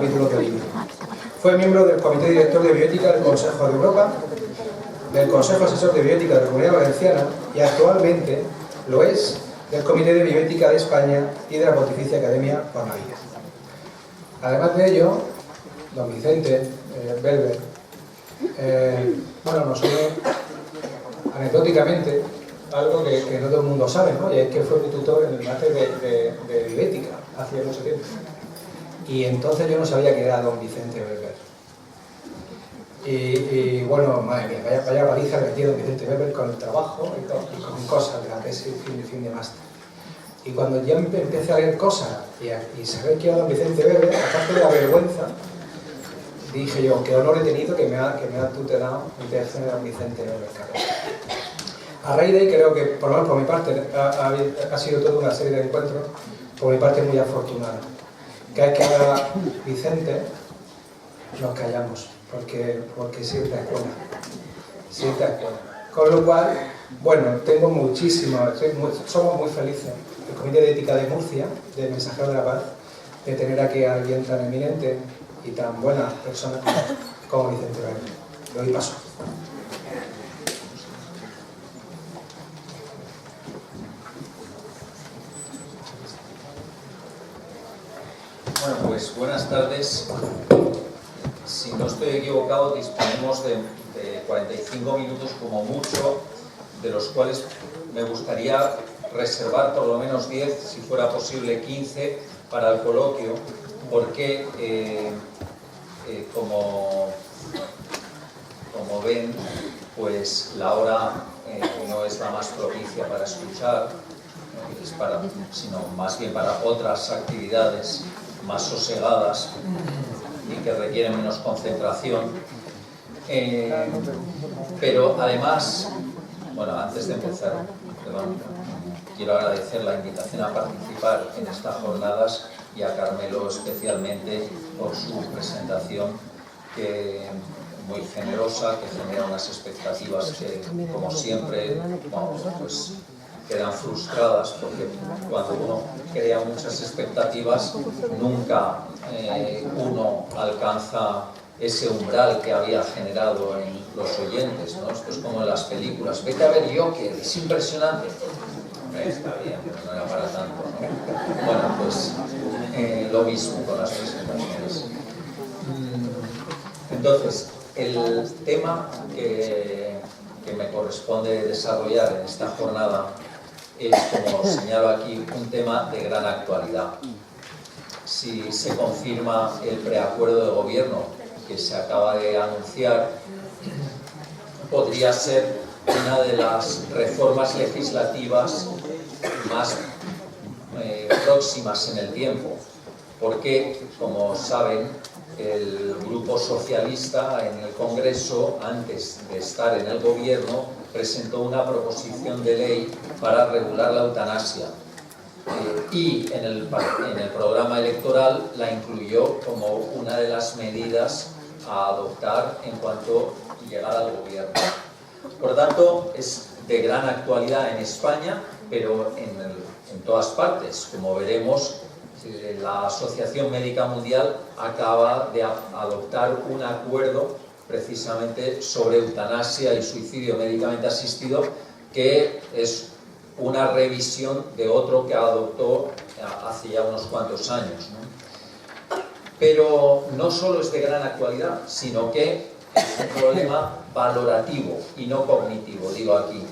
capítulos del libro. Fue miembro del Comité Director de Bioética del Consejo de Europa, del Consejo Asesor de Bioética de la Comunidad Valenciana y actualmente lo es del Comité de Bioética de España y de la Pontificia Academia por la Vida. Además de ello, don Vicente Belver, bueno, nos une anecdóticamente algo que no todo el mundo sabe, ¿no? Y es que fue mi tutor en el máster de bioética hace mucho tiempo. Y entonces yo no sabía que era don Vicente Belver. Y bueno, madre mía, vaya paliza que metía don Vicente Belver con el trabajo y con cosas de la tesis fin de máster. Y cuando ya empecé a leer cosas y saber que era don Vicente Belver, aparte de la vergüenza, dije yo, qué honor he tenido que me ha tutelado el teléfono de don Vicente Belver. A raíz de ahí creo que, por lo menos por mi parte, ha sido toda una serie de encuentros, por mi parte muy afortunada. Cada vez que habla Vicente, nos callamos, porque siempre es buena. Siempre es buena. Con lo cual, bueno, tengo somos muy felices, el Comité de Ética de Murcia, de Mensajeros de la Paz, de tener aquí a alguien tan eminente y tan buena persona como Vicente Belver. Le doy paso. Bueno, pues buenas tardes. Si no estoy equivocado, disponemos de 45 minutos como mucho, de los cuales me gustaría reservar por lo menos 10, si fuera posible 15, para el coloquio, porque como ven, pues la hora no es la más propicia para escuchar, sino más bien para otras actividades más sosegadas y que requieren menos concentración. Pero además, bueno, antes de empezar, quiero agradecer la invitación a participar en estas jornadas y a Carmelo especialmente por su presentación, que muy generosa, que genera unas expectativas que, como siempre, pues quedan frustradas, porque cuando uno crea muchas expectativas nunca uno alcanza ese umbral que había generado en los oyentes, ¿no? Esto es como en las películas, vete a ver Joker, es impresionante. Está bien, pero no era para tanto, ¿no? Bueno, pues lo mismo con las presentaciones. Entonces, el tema que me corresponde desarrollar en esta jornada es, como señalo aquí, un tema de gran actualidad. Si se confirma el preacuerdo de gobierno que se acaba de anunciar, podría ser una de las reformas legislativas más próximas en el tiempo, porque, como saben, el Grupo Socialista en el Congreso, antes de estar en el Gobierno, presentó una proposición de ley para regular la eutanasia y en el programa electoral la incluyó como una de las medidas a adoptar en cuanto llegara al Gobierno. Por lo tanto, es de gran actualidad en España, pero en todas partes. Como veremos, la Asociación Médica Mundial acaba de adoptar un acuerdo precisamente sobre eutanasia y suicidio médicamente asistido, que es una revisión de otro que adoptó hace ya unos cuantos años, ¿no? Pero no solo es de gran actualidad, sino que es un problema valorativo y no cognitivo, digo aquí,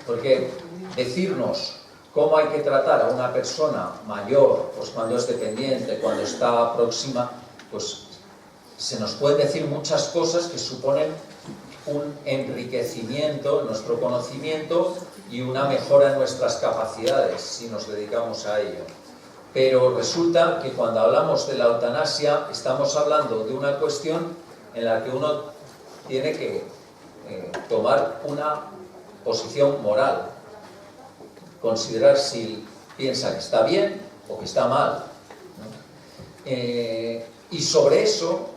porque decirnos cómo hay que tratar a una persona mayor, pues cuando es dependiente, cuando está próxima, pues se nos pueden decir muchas cosas que suponen un enriquecimiento en nuestro conocimiento y una mejora en nuestras capacidades si nos dedicamos a ello. Pero resulta que cuando hablamos de la eutanasia estamos hablando de una cuestión en la que uno tiene que tomar una posición moral, considerar si piensa que está bien o que está mal, ¿no? Y sobre eso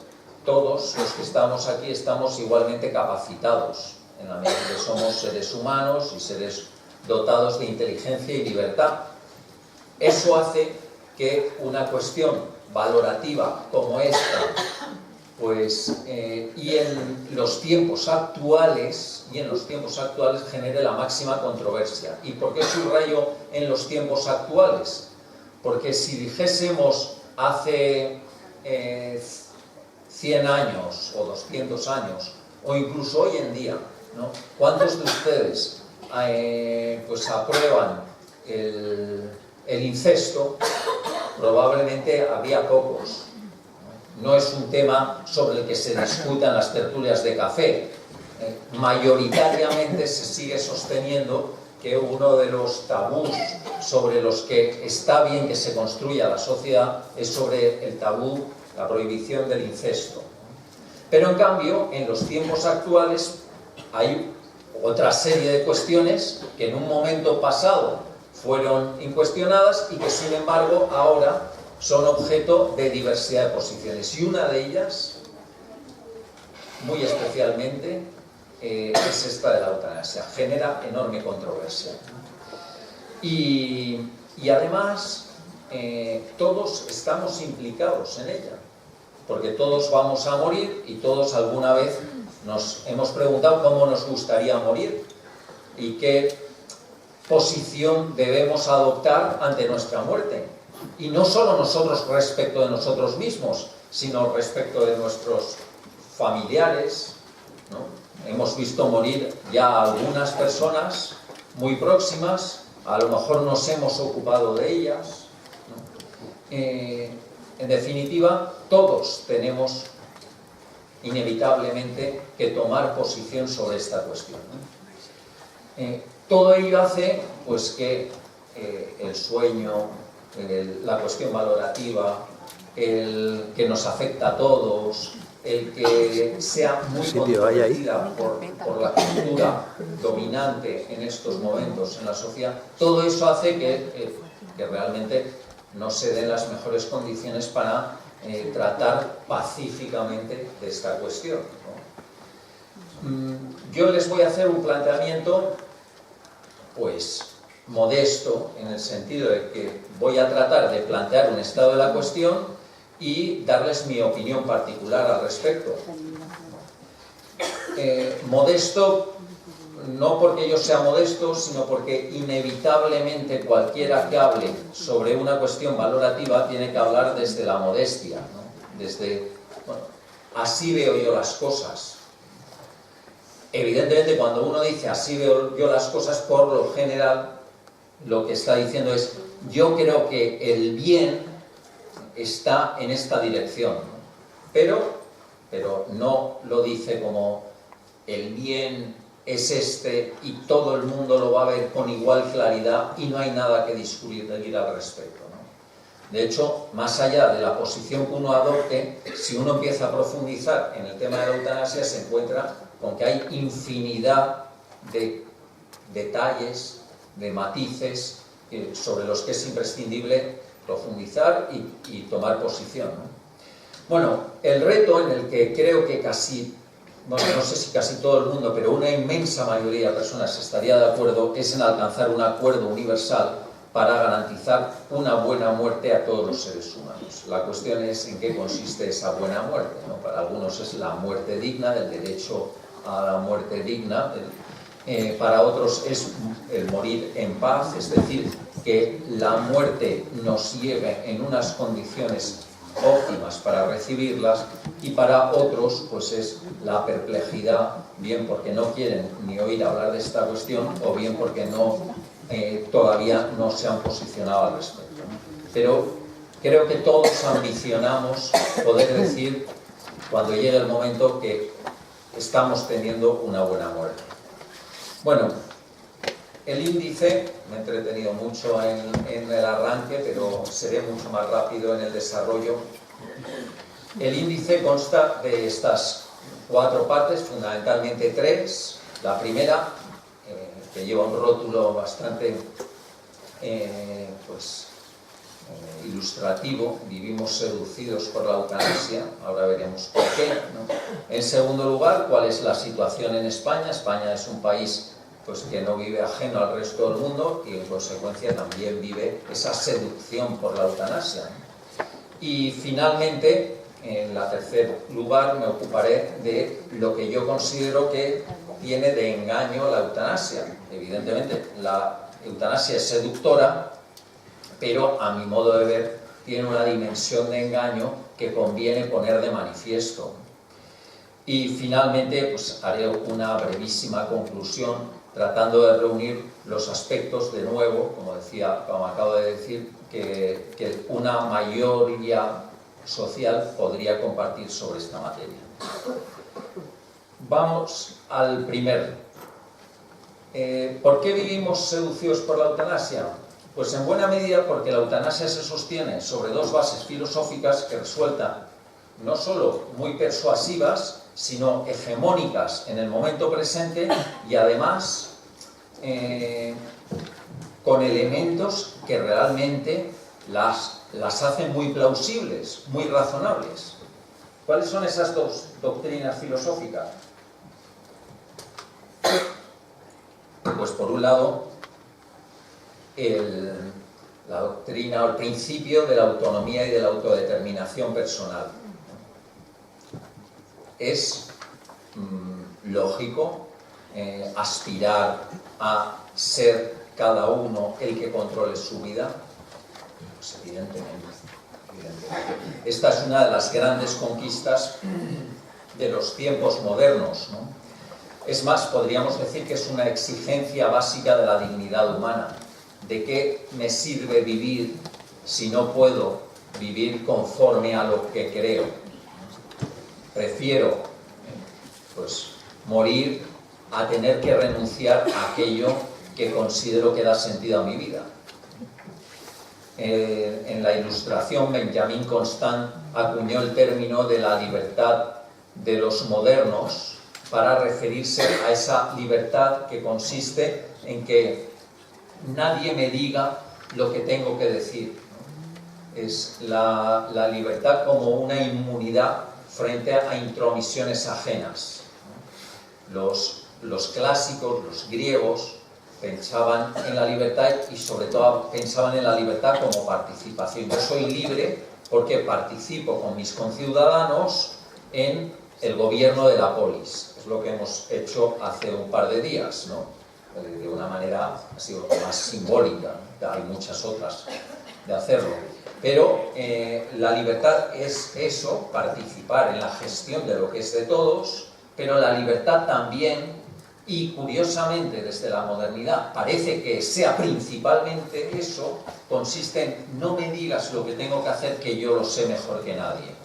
todos los que estamos aquí estamos igualmente capacitados, en la medida que somos seres humanos y seres dotados de inteligencia y libertad. Eso hace que una cuestión valorativa como esta, pues, y en los tiempos actuales genere la máxima controversia. ¿Y por qué subrayo en los tiempos actuales? Porque si dijésemos hace 100 años o 200 años, o incluso hoy en día, ¿no? ¿Cuántos de ustedes pues aprueban el incesto? Probablemente había pocos. No es un tema sobre el que se discutan las tertulias de café. Mayoritariamente se sigue sosteniendo que uno de los tabús sobre los que está bien que se construya la sociedad es sobre el tabú, la prohibición del incesto. Pero en cambio, en los tiempos actuales hay otra serie de cuestiones que en un momento pasado fueron incuestionadas y que sin embargo ahora son objeto de diversidad de posiciones. Y una de ellas, muy especialmente, es esta de la eutanasia. Genera enorme controversia. Y además, todos estamos implicados en ella, porque todos vamos a morir y todos alguna vez nos hemos preguntado cómo nos gustaría morir y qué posición debemos adoptar ante nuestra muerte. Y no solo nosotros respecto de nosotros mismos, sino respecto de nuestros familiares, ¿no? Hemos visto morir ya a algunas personas muy próximas, a lo mejor nos hemos ocupado de ellas, ¿no? En definitiva, todos tenemos inevitablemente que tomar posición sobre esta cuestión, ¿no? Todo ello hace pues que el sueño, la cuestión valorativa, el que nos afecta a todos, el que sea muy controvertida por la cultura dominante en estos momentos en la sociedad, todo eso hace que realmente no se den las mejores condiciones para tratar pacíficamente de esta cuestión, ¿no? Yo les voy a hacer un planteamiento pues modesto, en el sentido de que voy a tratar de plantear un estado de la cuestión y darles mi opinión particular al respecto. Modesto no porque yo sea modesto, sino porque inevitablemente cualquiera que hable sobre una cuestión valorativa tiene que hablar desde la modestia, ¿no? Desde, bueno, así veo yo las cosas. Evidentemente, cuando uno dice así veo yo las cosas, por lo general lo que está diciendo es yo creo que el bien está en esta dirección, ¿no? Pero no lo dice como el bien es este y todo el mundo lo va a ver con igual claridad y no hay nada que discutir al respecto, ¿no? De hecho, más allá de la posición que uno adopte, si uno empieza a profundizar en el tema de la eutanasia, se encuentra con que hay infinidad de detalles, de matices sobre los que es imprescindible profundizar y tomar posición, ¿no? Bueno, el reto en el que creo que casi, bueno, no sé si casi todo el mundo, pero una inmensa mayoría de personas estaría de acuerdo, es en alcanzar un acuerdo universal para garantizar una buena muerte a todos los seres humanos. La cuestión es en qué consiste esa buena muerte, ¿no? Para algunos es la muerte digna, el derecho a la muerte digna. Para otros es el morir en paz, es decir, que la muerte nos lleve en unas condiciones óptimas para recibirlas, y para otros pues es la perplejidad, bien porque no quieren ni oír hablar de esta cuestión o bien porque todavía no se han posicionado al respecto, ¿no? Pero creo que todos ambicionamos poder decir cuando llegue el momento que estamos teniendo una buena muerte. Bueno, el índice, me he entretenido mucho en el arranque, pero seré mucho más rápido en el desarrollo. El índice consta de estas 4 partes, fundamentalmente 3. La primera, que lleva un rótulo bastante ilustrativo: vivimos seducidos por la eutanasia. Ahora veremos por qué, ¿no? En segundo lugar, ¿cuál es la situación en España? España es un país pues que no vive ajeno al resto del mundo y en consecuencia también vive esa seducción por la eutanasia, ¿no? Y finalmente, en la tercer lugar, me ocuparé de lo que yo considero que tiene de engaño la eutanasia. Evidentemente, la eutanasia es seductora, pero a mi modo de ver tiene una dimensión de engaño que conviene poner de manifiesto. Y finalmente pues, haré una brevísima conclusión tratando de reunir los aspectos de nuevo, como acabo de decir, que una mayoría social podría compartir sobre esta materia. Vamos al primero. ¿Por qué vivimos seducidos por la eutanasia? Pues en buena medida porque la eutanasia se sostiene sobre dos bases filosóficas que resultan no solo muy persuasivas, sino hegemónicas en el momento presente y además con elementos que realmente las hacen muy plausibles, muy razonables. ¿Cuáles son esas dos doctrinas filosóficas? Pues por un lado, la doctrina o el principio de la autonomía y de la autodeterminación personal. Es lógico aspirar a ser cada uno el que controle su vida. Pues evidentemente. Esta es una de las grandes conquistas de los tiempos modernos, ¿no? Es más, podríamos decir que es una exigencia básica de la dignidad humana. ¿De qué me sirve vivir si no puedo vivir conforme a lo que creo? Prefiero pues, morir a tener que renunciar a aquello que considero que da sentido a mi vida. En la Ilustración, Benjamin Constant acuñó el término de la libertad de los modernos para referirse a esa libertad que consiste en que nadie me diga lo que tengo que decir. Es la libertad como una inmunidad frente a intromisiones ajenas. Los clásicos, los griegos, pensaban en la libertad y sobre todo pensaban en la libertad como participación. Yo soy libre porque participo con mis conciudadanos en el gobierno de la polis. Es lo que hemos hecho hace un par de días, ¿no? De una manera ha sido más simbólica, hay muchas otras de hacerlo. Pero la libertad es eso, participar en la gestión de lo que es de todos, pero la libertad también, y curiosamente desde la modernidad parece que sea principalmente eso, consiste en no me digas lo que tengo que hacer, que yo lo sé mejor que nadie.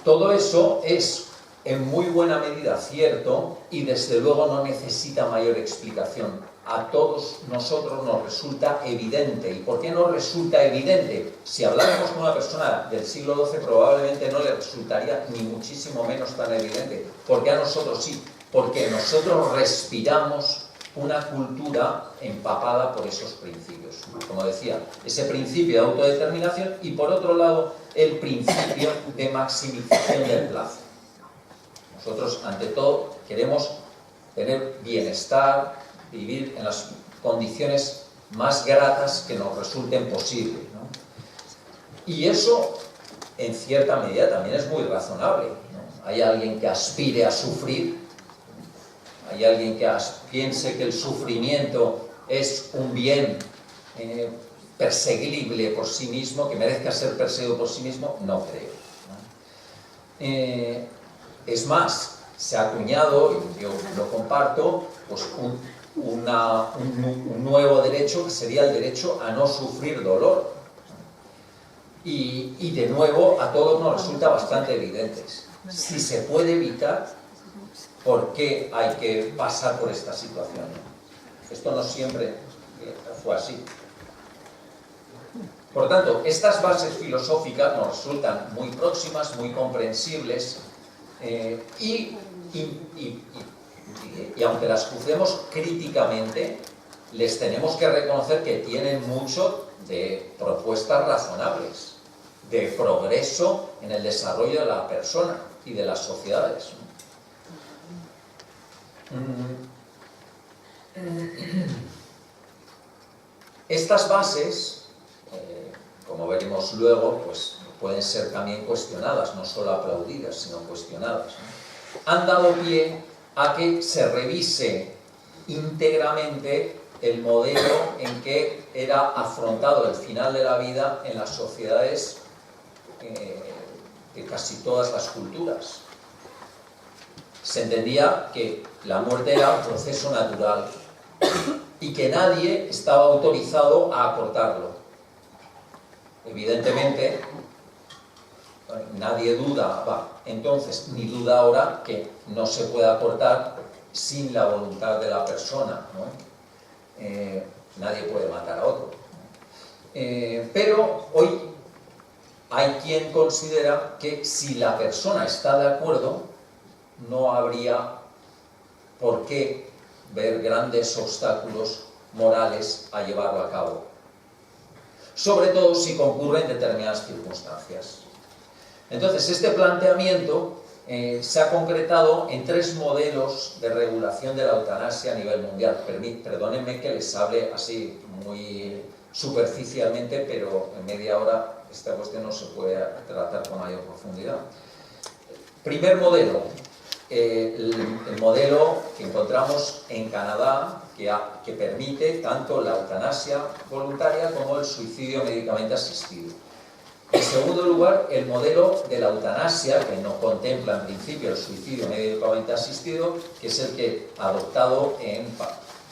Todo eso es en muy buena medida cierto y desde luego no necesita mayor explicación. A todos nosotros nos resulta evidente. ¿Y por qué nos resulta evidente? Si habláramos con una persona del siglo XII probablemente no le resultaría ni muchísimo menos tan evidente. ¿Por qué a nosotros sí? Porque nosotros respiramos una cultura empapada por esos principios. Como decía, ese principio de autodeterminación y por otro lado el principio de maximización del placer. Nosotros ante todo queremos tener bienestar, vivir en las condiciones más gratas que nos resulten posibles, ¿no? Y eso en cierta medida también es muy razonable, ¿no? Hay alguien que aspire a sufrir, hay alguien que piense que el sufrimiento es un bien perseguible por sí mismo, que merezca ser perseguido por sí mismo, no creo, ¿no? Es más, se ha acuñado, y yo lo comparto, pues un nuevo derecho que sería el derecho a no sufrir dolor. Y de nuevo a todos nos resulta bastante evidente. Si se puede evitar, ¿por qué hay que pasar por esta situación? Esto no siempre fue así. Por tanto, estas bases filosóficas nos resultan muy próximas, muy comprensibles, y aunque las juzguemos críticamente, les tenemos que reconocer que tienen mucho de propuestas razonables, de progreso en el desarrollo de la persona y de las sociedades. Estas bases, como veremos luego, pues pueden ser también cuestionadas, no solo aplaudidas, sino cuestionadas, ¿no? Han dado pie a que se revise íntegramente el modelo en que era afrontado el final de la vida en las sociedades de casi todas las culturas. Se entendía que la muerte era un proceso natural y que nadie estaba autorizado a acortarlo. Evidentemente, nadie duda, entonces, ni duda ahora que no se puede acortar sin la voluntad de la persona, ¿no? Nadie puede matar a otro. Pero hoy hay quien considera que si la persona está de acuerdo, no habría por qué ver grandes obstáculos morales a llevarlo a cabo. Sobre todo si concurren determinadas circunstancias. Entonces, este planteamiento se ha concretado en 3 modelos de regulación de la eutanasia a nivel mundial. Perdónenme que les hable así muy superficialmente, pero en media hora esta cuestión no se puede tratar con mayor profundidad. Primer modelo, el modelo que encontramos en Canadá, que permite tanto la eutanasia voluntaria como el suicidio médicamente asistido. En segundo lugar, el modelo de la eutanasia, que no contempla en principio el suicidio médicamente asistido, que es el que ha adoptado en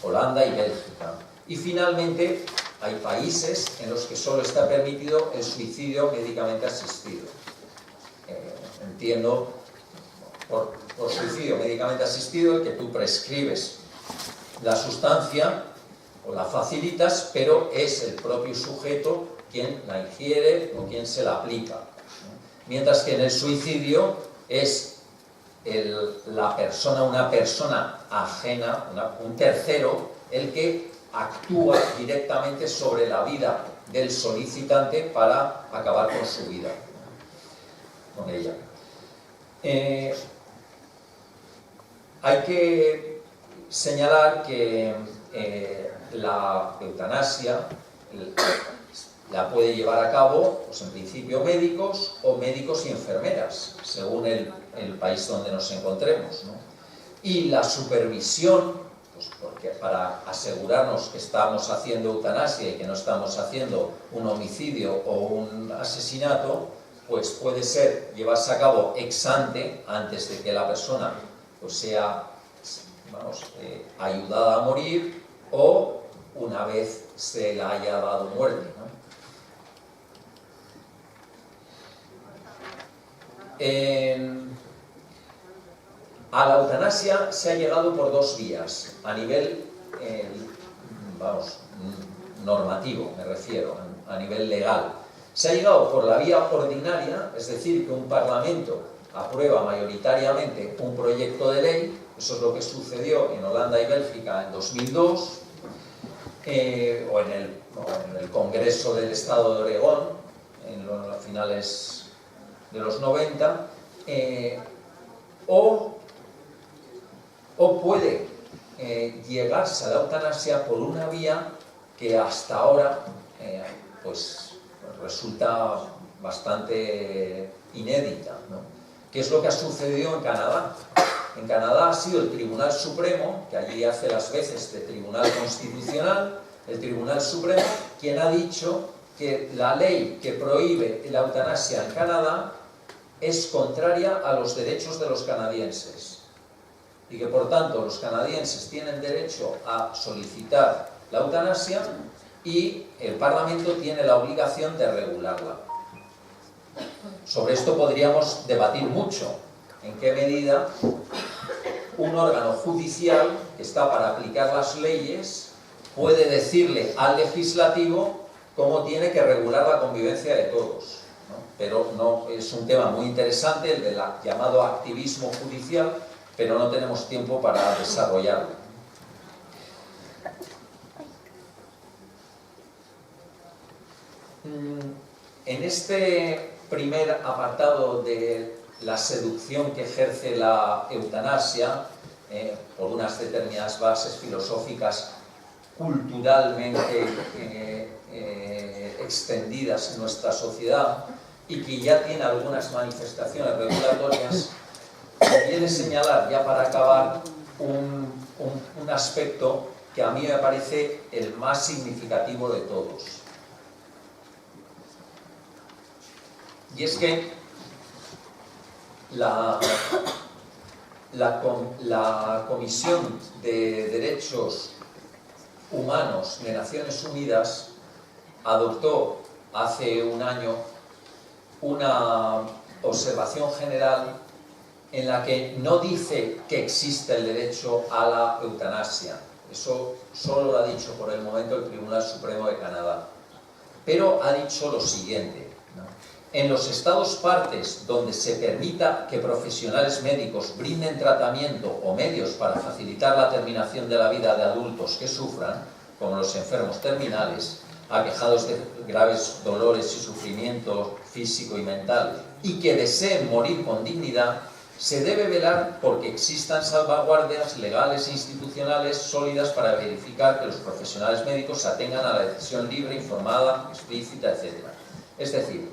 Holanda y Bélgica. Y finalmente, hay países en los que solo está permitido el suicidio médicamente asistido. Entiendo por suicidio médicamente asistido el que tú prescribes la sustancia o la facilitas, pero es el propio sujeto quien la ingiere o quien se la aplica. Mientras que en el suicidio es una persona ajena, un tercero, el que actúa directamente sobre la vida del solicitante para acabar con su vida, con ella. Hay que señalar que la eutanasia la puede llevar a cabo, pues en principio médicos o médicos y enfermeras, según el país donde nos encontremos, ¿no? Y la supervisión, pues porque para asegurarnos que estamos haciendo eutanasia y que no estamos haciendo un homicidio o un asesinato, pues puede ser llevarse a cabo ex ante, antes de que la persona pues sea, ayudada a morir, o una vez se la haya dado muerte, ¿no? A la eutanasia se ha llegado por 2 vías, a nivel, normativo, me refiero, a nivel legal. Se ha llegado por la vía ordinaria, es decir, que un parlamento aprueba mayoritariamente un proyecto de ley. Eso es lo que sucedió en Holanda y Bélgica en 2002, o en el Congreso del Estado de Oregón, en los finales de los 90, o puede llegarse a la eutanasia por una vía que hasta ahora pues resulta bastante inédita, ¿no? ¿Qué es lo que ha sucedido en Canadá? En Canadá ha sido el Tribunal Supremo, que allí hace las veces de Tribunal Constitucional, el Tribunal Supremo, quien ha dicho que la ley que prohíbe la eutanasia en Canadá es contraria a los derechos de los canadienses y que por tanto los canadienses tienen derecho a solicitar la eutanasia y el Parlamento tiene la obligación de regularla. Sobre esto podríamos debatir mucho, en qué medida un órgano judicial que está para aplicar las leyes puede decirle al legislativo cómo tiene que regular la convivencia de todos, ¿no? Pero no, es un tema muy interesante, el del llamado activismo judicial, pero no tenemos tiempo para desarrollarlo. En este primer apartado de la seducción que ejerce la eutanasia, por unas determinadas bases filosóficas culturalmente extendidas en nuestra sociedad y que ya tiene algunas manifestaciones regulatorias, conviene señalar, ya para acabar, un aspecto que a mí me parece el más significativo de todos. Y es que la Comisión de Derechos Humanos de Naciones Unidas adoptó hace un año una observación general en la que no dice que existe el derecho a la eutanasia. Eso solo lo ha dicho por el momento el Tribunal Supremo de Canadá. Pero ha dicho lo siguiente, ¿no? En los estados partes donde se permita que profesionales médicos brinden tratamiento o medios para facilitar la terminación de la vida de adultos que sufran, como los enfermos terminales, aquejados de graves dolores y sufrimiento físico y mental, y que deseen morir con dignidad, se debe velar porque existan salvaguardias legales e institucionales sólidas para verificar que los profesionales médicos se atengan a la decisión libre, informada, explícita, etc. Es decir,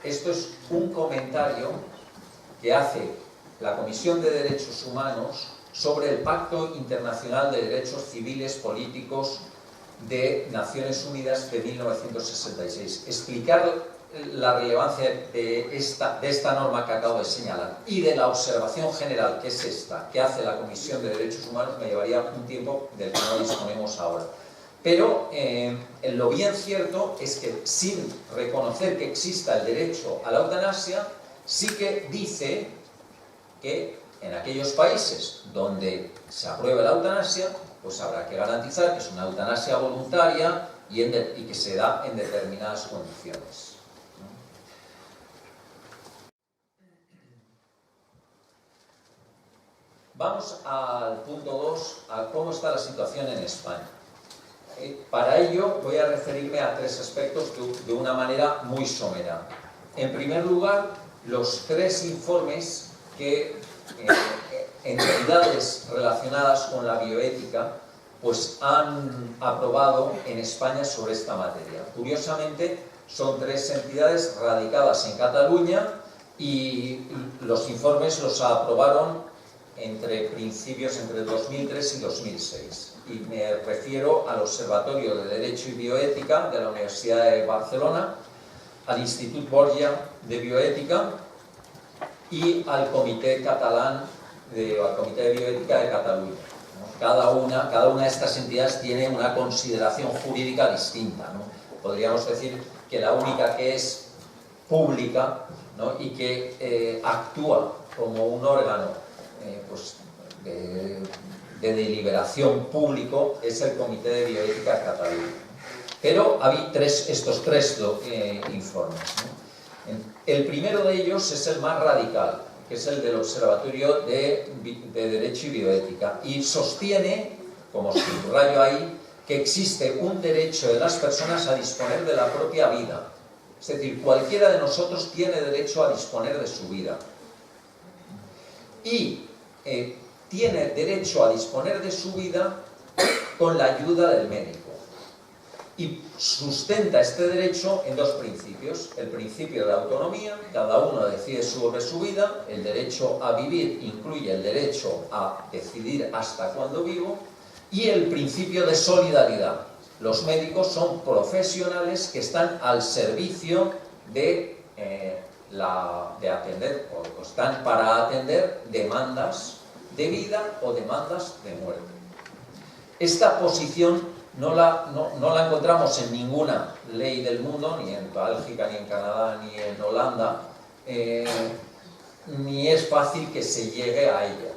esto es un comentario que hace la Comisión de Derechos Humanos sobre el Pacto Internacional de Derechos Civiles Políticos de Naciones Unidas de 1966. Explicar la relevancia de esta norma que acabo de señalar y de la observación general, que es esta, que hace la Comisión de Derechos Humanos, me llevaría un tiempo del que no disponemos ahora. Pero lo bien cierto es que sin reconocer que exista el derecho a la eutanasia, sí que dice que en aquellos países donde se apruebe la eutanasia, pues habrá que garantizar que es una eutanasia voluntaria y que se da en determinadas condiciones. Vamos al punto 2, a cómo está la situación en España. Para ello voy a referirme a tres aspectos de una manera muy somera. En primer lugar, los tres informes que entidades relacionadas con la bioética pues han aprobado en España sobre esta materia. Curiosamente, son tres entidades radicadas en Cataluña y los informes los aprobaron entre 2003 y 2006. Y me refiero al Observatorio de Derecho y Bioética de la Universidad de Barcelona, al Institut Borgia de Bioética y al Comité Catalán al Comité de Bioética de Cataluña. Cada una de estas entidades tiene una consideración jurídica distinta, ¿no? Podríamos decir que la única que es pública, ¿no? Y que actúa como un órgano pues, de deliberación público es el Comité de Bioética de Cataluña. Pero hay estos tres informes, ¿no? El primero de ellos es el más radical, que es el del Observatorio de Derecho y Bioética, y sostiene, como subrayo ahí, que existe un derecho de las personas a disponer de la propia vida. Es decir, cualquiera de nosotros tiene derecho a disponer de su vida. Y tiene derecho a disponer de su vida con la ayuda del médico. Y sustenta este derecho en dos principios. El principio de la autonomía, cada uno decide sobre su vida. El derecho a vivir incluye el derecho a decidir hasta cuándo vivo. Y el principio de solidaridad. Los médicos son profesionales que están al servicio de atender, o están para atender demandas de vida o demandas de muerte. Esta posición no la encontramos en ninguna ley del mundo, ni en Bélgica, ni en Canadá, ni en Holanda, ni es fácil que se llegue a ella.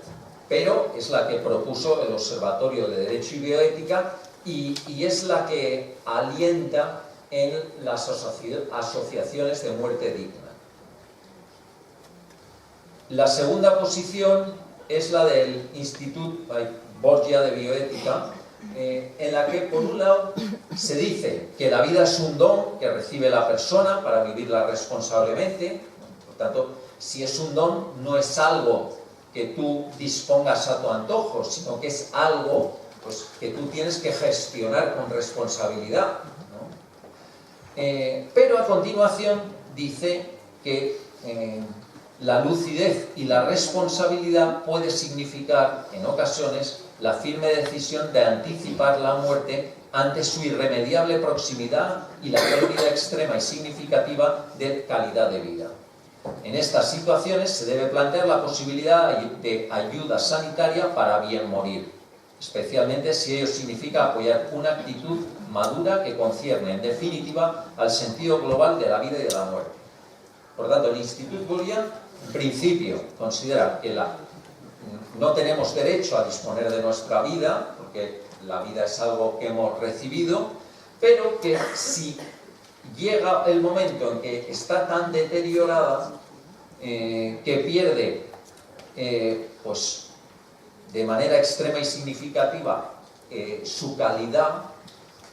Pero es la que propuso el Observatorio de Derecho y Bioética y es la que alienta en las asociaciones de muerte digna. La segunda posición es la del Institut Borgia de Bioética, en la que, por un lado, se dice que la vida es un don que recibe la persona para vivirla responsablemente. Por tanto, si es un don, no es algo que tú dispongas a tu antojo, sino que es algo pues, que tú tienes que gestionar con responsabilidad, ¿no? Pero a continuación dice que la lucidez y la responsabilidad puede significar, en ocasiones, la firme decisión de anticipar la muerte ante su irremediable proximidad y la pérdida extrema y significativa de calidad de vida. En estas situaciones se debe plantear la posibilidad de ayuda sanitaria para bien morir, especialmente si ello significa apoyar una actitud madura que concierne, en definitiva, al sentido global de la vida y de la muerte. Por tanto, el Institut Bolian, en principio, considera que no tenemos derecho a disponer de nuestra vida, porque la vida es algo que hemos recibido, pero que si llega el momento en que está tan deteriorada que pierde pues, de manera extrema y significativa su calidad,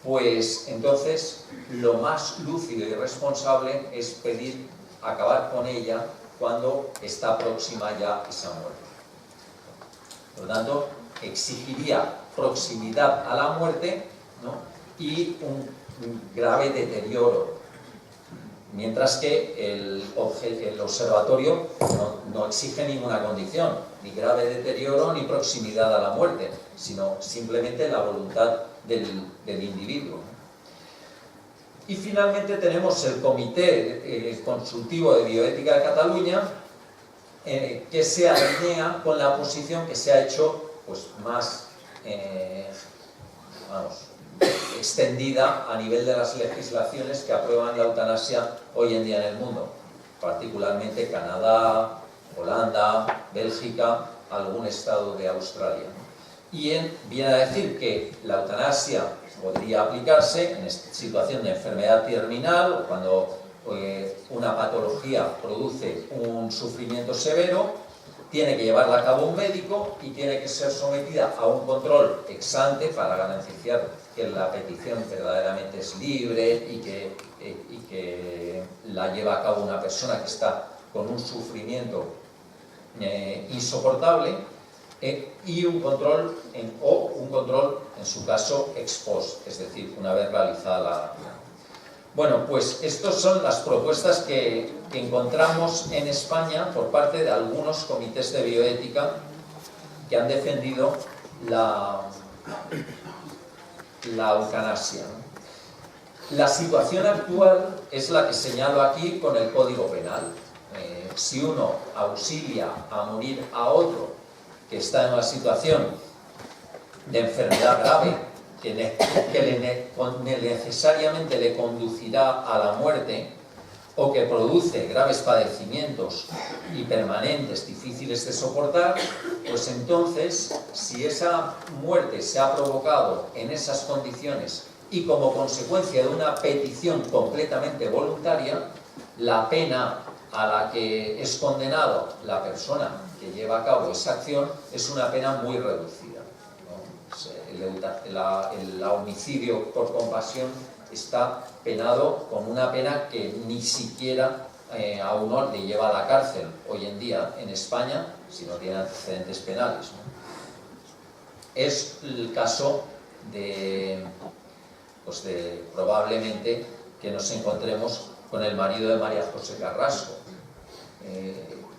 pues entonces lo más lúcido y responsable es pedir acabar con ella cuando está próxima ya esa muerte. Por lo tanto, exigiría proximidad a la muerte, ¿no? Y un grave deterioro, mientras que el observatorio no exige ninguna condición, ni grave deterioro ni proximidad a la muerte, sino simplemente la voluntad del individuo. Y finalmente tenemos el Comité Consultivo de Bioética de Cataluña, que se alinea con la posición que se ha hecho pues, más extendida a nivel de las legislaciones que aprueban la eutanasia hoy en día en el mundo, particularmente Canadá, Holanda, Bélgica, algún estado de Australia. Y viene a decir que la eutanasia podría aplicarse en situación de enfermedad terminal o cuando una patología produce un sufrimiento severo, tiene que llevarla a cabo un médico y tiene que ser sometida a un control ex ante para garantizar que la petición verdaderamente es libre y que la lleva a cabo una persona que está con un sufrimiento insoportable, y un control en su caso ex post, es decir, una vez realizada la. Bueno, pues estas son las propuestas que encontramos en España por parte de algunos comités de bioética que han defendido la eutanasia. La situación actual es la que señalo aquí con el Código Penal. Si uno auxilia a morir a otro que está en una situación de enfermedad grave que necesariamente le conducirá a la muerte o que produce graves padecimientos y permanentes difíciles de soportar, pues entonces, si esa muerte se ha provocado en esas condiciones y como consecuencia de una petición completamente voluntaria, la pena a la que es condenado la persona que lleva a cabo esa acción es una pena muy reducida, ¿no? El homicidio por compasión está penado con una pena que ni siquiera a uno le lleva a la cárcel hoy en día en España si no tiene antecedentes penales, ¿no? Es el caso pues probablemente que nos encontremos con el marido de María José Carrasco.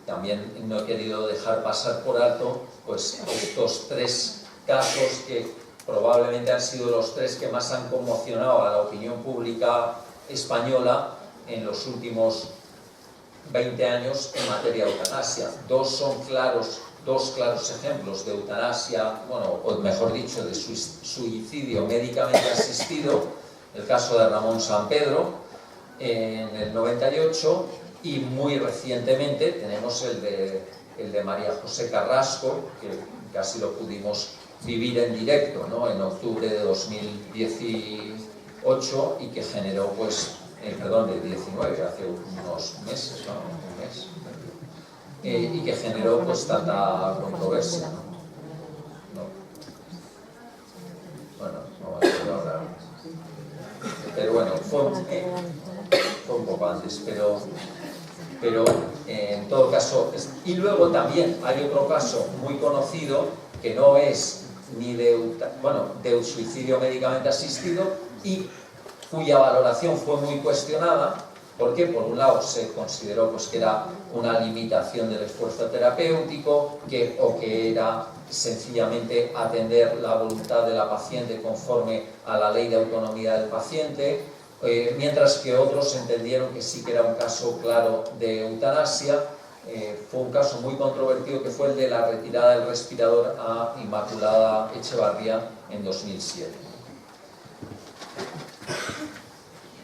También no he querido dejar pasar por alto pues, estos tres casos que probablemente han sido los tres que más han conmocionado a la opinión pública española en los últimos 20 años en materia de eutanasia. Dos claros ejemplos de eutanasia, bueno, o mejor dicho, de suicidio médicamente asistido, el caso de Ramón Sampedro en el 98, y muy recientemente tenemos el de María José Carrasco, que casi lo pudimos vivir en directo, ¿no? En octubre de 2018 y que generó, pues, perdón, de 19, hace unos meses, ¿no? Un mes. Y que generó, pues, tanta controversia, ¿no? Bueno, no me acuerdo ahora. Pero bueno, fue un poco antes, pero en todo caso. Y luego también hay otro caso muy conocido que no es ni de suicidio médicamente asistido, y cuya valoración fue muy cuestionada, porque por un lado se consideró pues, que era una limitación del esfuerzo terapéutico, o que era sencillamente atender la voluntad de la paciente conforme a la ley de autonomía del paciente, mientras que otros entendieron que sí que era un caso claro de eutanasia. Fue un caso muy controvertido, que fue el de la retirada del respirador a Inmaculada Echevarría en 2007.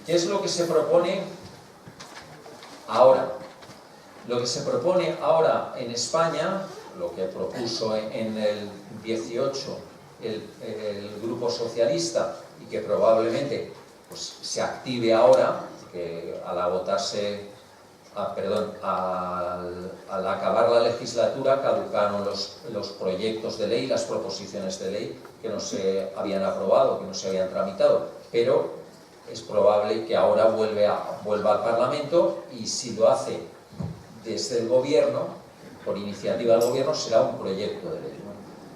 ¿Qué es lo que se propone ahora? Lo que se propone ahora en España, lo que propuso en el 18 el Grupo Socialista, y que probablemente pues, se active ahora, que al votarse, al acabar la legislatura caducaron los proyectos de ley, las proposiciones de ley que no se habían aprobado, que no se habían tramitado, pero es probable que ahora vuelva al Parlamento, y si lo hace desde el Gobierno, por iniciativa del Gobierno, será un proyecto de ley, ¿no?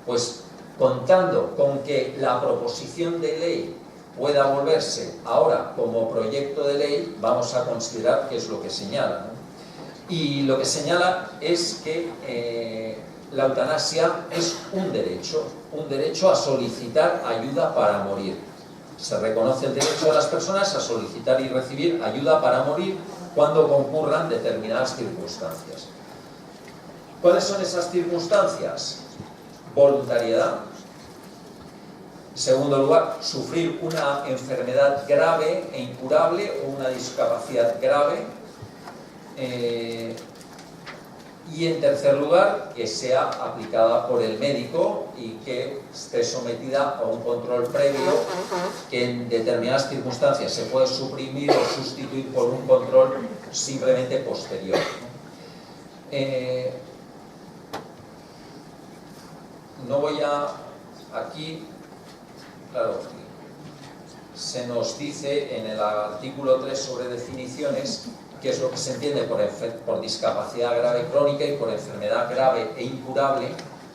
Pues contando con que la proposición de ley pueda volverse ahora como proyecto de ley, vamos a considerar qué es lo que señala, ¿no? Y lo que señala es que la eutanasia es un derecho a solicitar ayuda para morir. Se reconoce el derecho de las personas a solicitar y recibir ayuda para morir cuando concurran determinadas circunstancias. ¿Cuáles son esas circunstancias? Voluntariedad. En segundo lugar, sufrir una enfermedad grave e incurable o una discapacidad grave. Y en tercer lugar, que sea aplicada por el médico y que esté sometida a un control previo, que en determinadas circunstancias se puede suprimir o sustituir por un control simplemente posterior. No voy a... Aquí, claro, se nos dice en el artículo 3 sobre definiciones qué es lo que se entiende por discapacidad grave crónica y por enfermedad grave e incurable,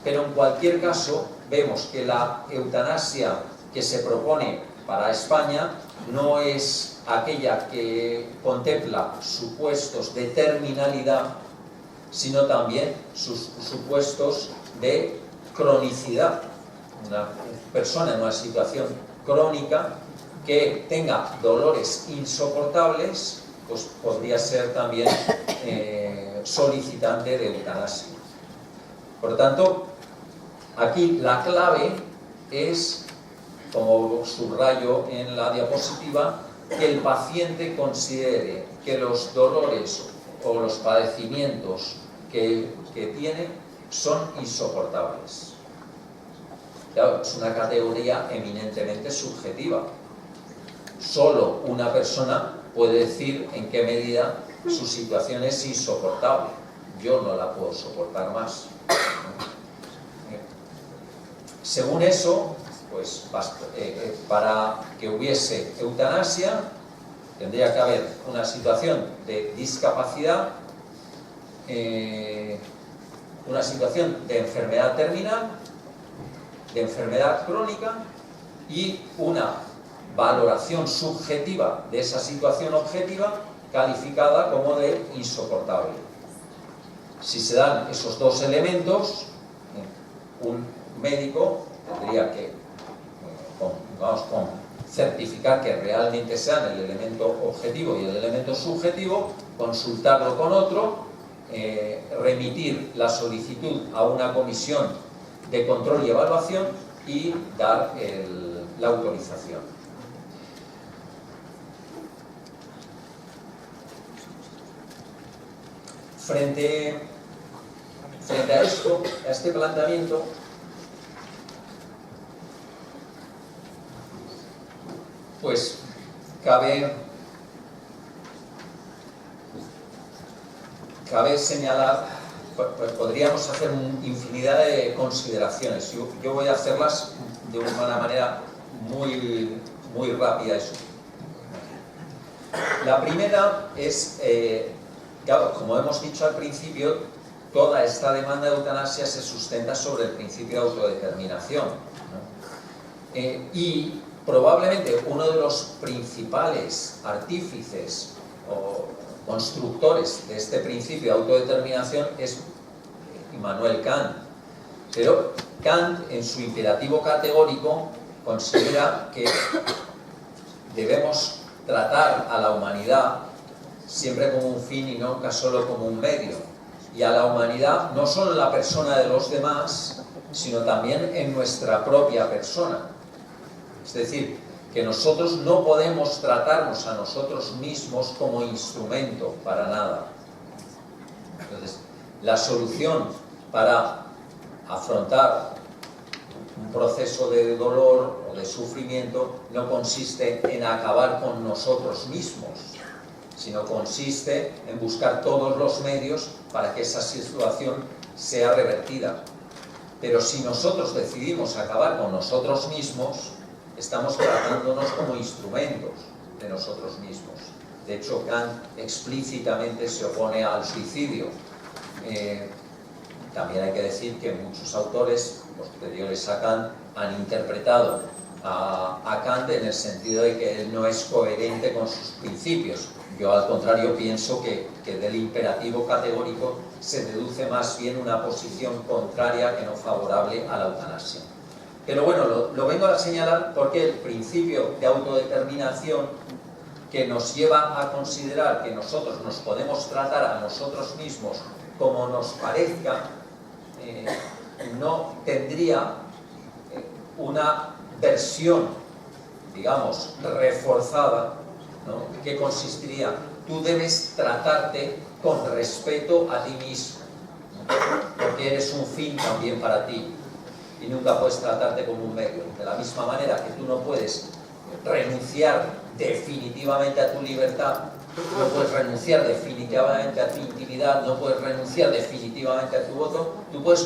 pero en cualquier caso vemos que la eutanasia que se propone para España no es aquella que contempla supuestos de terminalidad, sino también sus supuestos de cronicidad. Una persona en una situación crónica que tenga dolores insoportables, pues podría ser también solicitante de eutanasia. Por lo tanto, aquí la clave es, como subrayo en la diapositiva, que el paciente considere que los dolores o los padecimientos que tiene son insoportables. Claro, es una categoría eminentemente subjetiva. Solo una persona puede decir en qué medida su situación es insoportable. Yo no la puedo soportar más. Según eso, pues para que hubiese eutanasia tendría que haber una situación de discapacidad, una situación de enfermedad terminal, de enfermedad crónica y una valoración subjetiva de esa situación objetiva calificada como de insoportable. Si se dan esos dos elementos, un médico tendría que certificar que realmente sean el elemento objetivo y el elemento subjetivo, consultarlo con otro, remitir la solicitud a una comisión de control y evaluación y dar la autorización. Frente a esto, a este planteamiento, pues cabe señalar, podríamos hacer infinidad de consideraciones. Yo voy a hacerlas de una manera muy rápida. La primera es, claro, como hemos dicho al principio, toda esta demanda de eutanasia se sustenta sobre el principio de autodeterminación. Y probablemente uno de los principales artífices o constructores de este principio de autodeterminación es Immanuel Kant. Pero Kant, en su imperativo categórico, considera que debemos tratar a la humanidad siempre como un fin y nunca solo como un medio. Y a la humanidad no solo en la persona de los demás, sino también en nuestra propia persona. Es decir, que nosotros no podemos tratarnos a nosotros mismos como instrumento para nada. Entonces, la solución para afrontar un proceso de dolor o de sufrimiento no consiste en acabar con nosotros mismos, sino consiste en buscar todos los medios para que esa situación sea revertida. Pero si nosotros decidimos acabar con nosotros mismos, estamos tratándonos como instrumentos de nosotros mismos. De hecho, Kant explícitamente se opone al suicidio. También hay que decir que muchos autores posteriores a Kant han interpretado a Kant en el sentido de que él no es coherente con sus principios. Yo, al contrario, pienso que del imperativo categórico se deduce más bien una posición contraria que no favorable a la eutanasia. Pero bueno, lo vengo a señalar porque el principio de autodeterminación que nos lleva a considerar que nosotros nos podemos tratar a nosotros mismos como nos parezca, no tendría una versión, digamos, reforzada, ¿no? Que consistiría: tú debes tratarte con respeto a ti mismo, ¿no? Porque eres un fin también para ti y nunca puedes tratarte como un medio. De la misma manera que tú no puedes renunciar definitivamente a tu libertad, no puedes renunciar definitivamente a tu intimidad, no puedes renunciar definitivamente a tu voto, tú puedes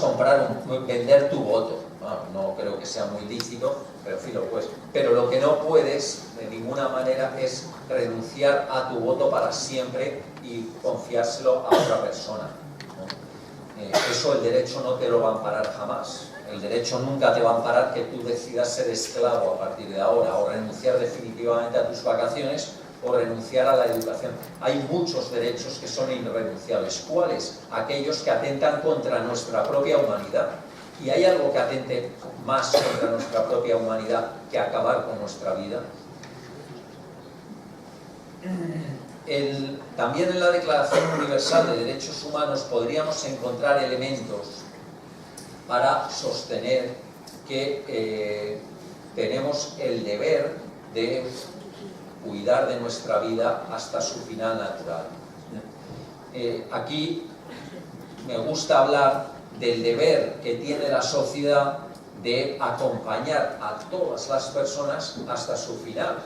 vender tu voto. No creo que sea muy lícito, pero en fin, lo puedes. Pero lo que no puedes de ninguna manera es renunciar a tu voto para siempre y confiárselo a otra persona, ¿no? Eso el derecho no te lo va a amparar jamás. El derecho nunca te va a amparar que tú decidas ser esclavo a partir de ahora, o renunciar definitivamente a tus vacaciones, o renunciar a la educación. Hay muchos derechos que son irrenunciables. ¿Cuáles? Aquellos que atentan contra nuestra propia humanidad. ¿Y hay algo que atente más contra nuestra propia humanidad que acabar con nuestra vida? También en la Declaración Universal de Derechos Humanos podríamos encontrar elementos para sostener que tenemos el deber de cuidar de nuestra vida hasta su final natural. Aquí me gusta hablar del deber que tiene la sociedad de acompañar a todas las personas hasta su final.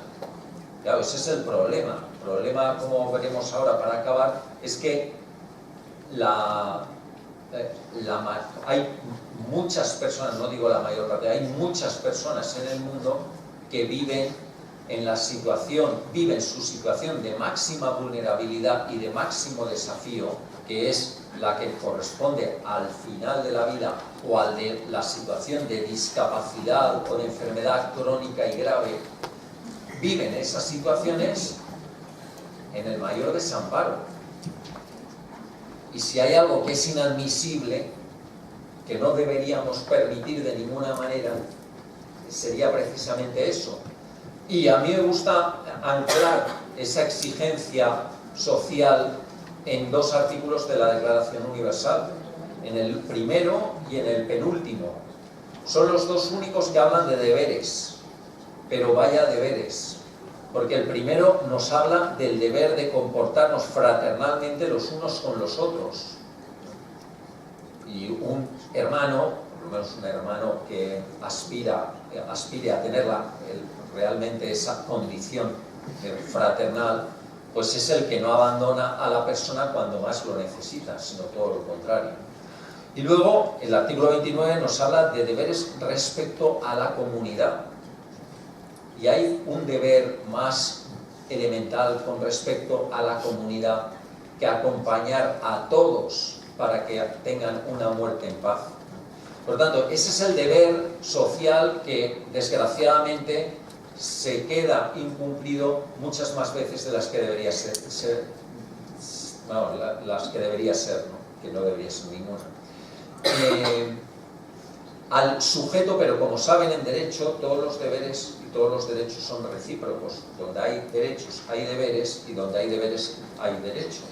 Claro, ese es el problema. El problema, como veremos ahora para acabar, es que hay muchas personas, no digo la mayor parte, hay muchas personas en el mundo que viven su situación de máxima vulnerabilidad y de máximo desafío, que es la que corresponde al final de la vida o al de la situación de discapacidad o de enfermedad crónica y grave. Viven esas situaciones en el mayor desamparo. Y si hay algo que es inadmisible, que no deberíamos permitir de ninguna manera, sería precisamente eso. Y a mí me gusta anclar esa exigencia social en dos artículos de la Declaración Universal, en el primero y en el penúltimo. Son los dos únicos que hablan de deberes, pero vaya deberes, porque el primero nos habla del deber de comportarnos fraternalmente los unos con los otros. Y un hermano, por lo menos un hermano que aspire a tener realmente esa condición fraternal, pues es el que no abandona a la persona cuando más lo necesita, sino todo lo contrario. Y luego el artículo 29 nos habla de deberes respecto a la comunidad. Y hay un deber más elemental con respecto a la comunidad que acompañar a todos para que tengan una muerte en paz. Por lo tanto, ese es el deber social que, desgraciadamente, se queda incumplido muchas más veces de las que debería ser, las que debería ser, ¿no? Que no debería ser ninguna. Al sujeto, pero como saben en derecho, todos los deberes y todos los derechos son recíprocos. Donde hay derechos hay deberes, y donde hay deberes hay derechos.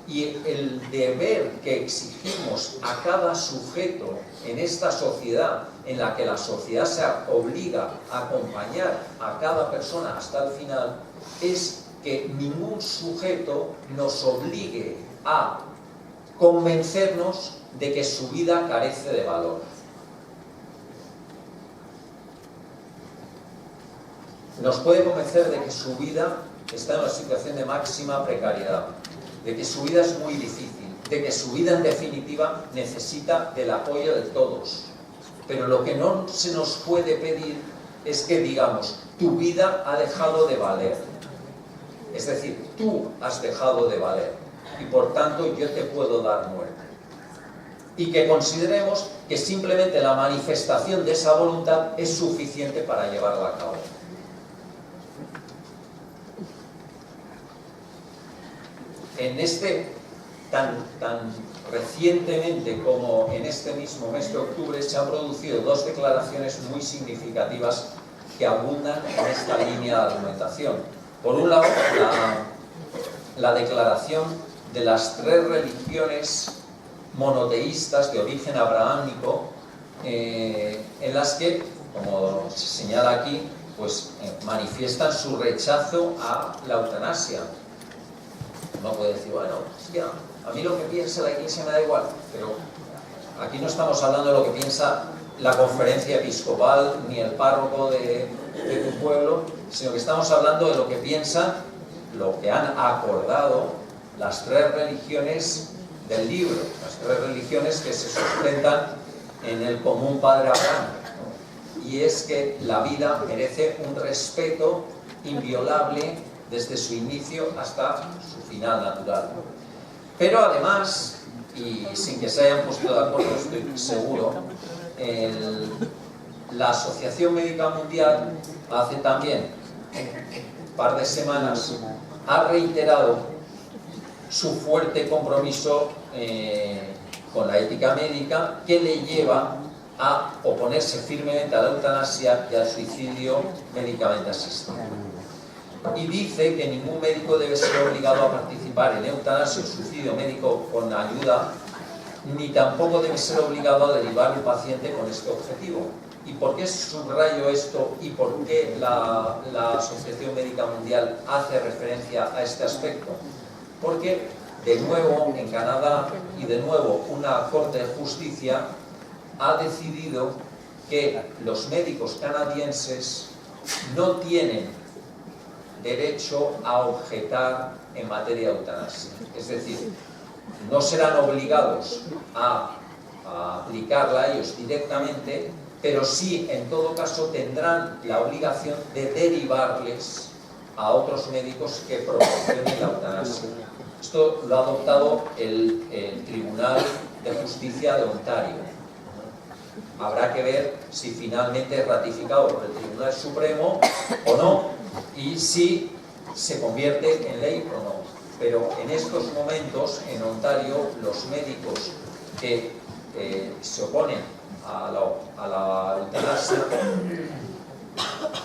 Y el deber que exigimos a cada sujeto en esta sociedad, en la que la sociedad se obliga a acompañar a cada persona hasta el final, es que ningún sujeto nos obligue a convencernos de que su vida carece de valor. Nos puede convencer de que su vida está en una situación de máxima precariedad, de que su vida es muy difícil, de que su vida en definitiva necesita del apoyo de todos. Pero lo que no se nos puede pedir es que digamos, tu vida ha dejado de valer. Es decir, tú has dejado de valer y por tanto yo te puedo dar muerte. Y que consideremos que simplemente la manifestación de esa voluntad es suficiente para llevarla a cabo. En tan recientemente como en este mismo mes de octubre se han producido dos declaraciones muy significativas que abundan en esta línea de argumentación. Por un lado, la declaración de las 3 religiones monoteístas de origen abrahámico, en las que, como se señala aquí, pues manifiestan su rechazo a la eutanasia. Uno puede decir, bueno, ya, a mí lo que piensa la Iglesia me da igual, pero aquí no estamos hablando de lo que piensa la conferencia episcopal ni el párroco de tu pueblo, sino que estamos hablando de lo que piensan, lo que han acordado las 3 religiones del libro, las 3 religiones que se sustentan en el común Padre Abraham, ¿no? Y es que la vida merece un respeto inviolable desde su inicio hasta su final natural. Pero además, y sin que se hayan puesto de acuerdo, estoy seguro, la Asociación Médica Mundial hace también un par de semanas ha reiterado su fuerte compromiso con la ética médica, que le lleva a oponerse firmemente a la eutanasia y al suicidio médicamente asistido. Y dice que ningún médico debe ser obligado a participar en eutanasia o suicidio médico con ayuda, ni tampoco debe ser obligado a derivar un paciente con este objetivo. ¿Y por qué subrayo esto y por qué la Asociación Médica Mundial hace referencia a este aspecto? Porque, de nuevo, en Canadá, y de nuevo una Corte de Justicia ha decidido que los médicos canadienses no tienen derecho a objetar en materia de eutanasia. Es decir, no serán obligados a aplicarla ellos directamente, pero sí, en todo caso, tendrán la obligación de derivarles a otros médicos que proporcionen la eutanasia. Esto lo ha adoptado el Tribunal de Justicia de Ontario. Habrá que ver si finalmente es ratificado por el Tribunal Supremo o no, y si se convierte en ley o no. Pero en estos momentos, en Ontario, los médicos que se oponen a la eutanasia,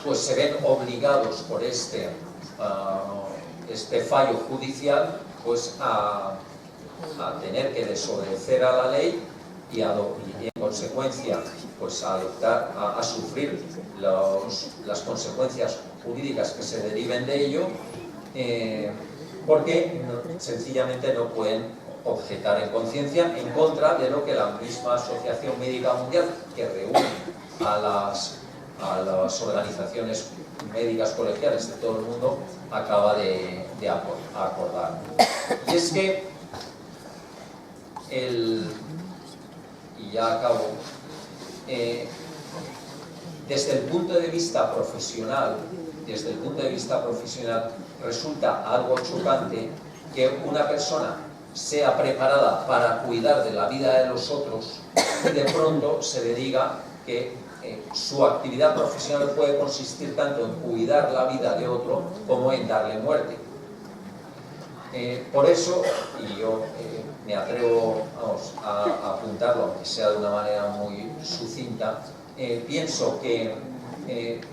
pues se ven obligados por este fallo judicial, pues a tener que desobedecer a la ley y en consecuencia pues a sufrir las consecuencias jurídicas que se deriven de ello, porque sencillamente no pueden objetar en conciencia en contra de lo que la misma Asociación Médica Mundial, que reúne a las organizaciones médicas colegiales de todo el mundo, acaba de acordar. Y es que y ya acabo, desde el punto de vista profesional, resulta algo chocante que una persona sea preparada para cuidar de la vida de los otros y de pronto se le diga que su actividad profesional puede consistir tanto en cuidar la vida de otro como en darle muerte. Por eso, y yo me atrevo a apuntarlo, aunque sea de una manera muy sucinta, pienso que en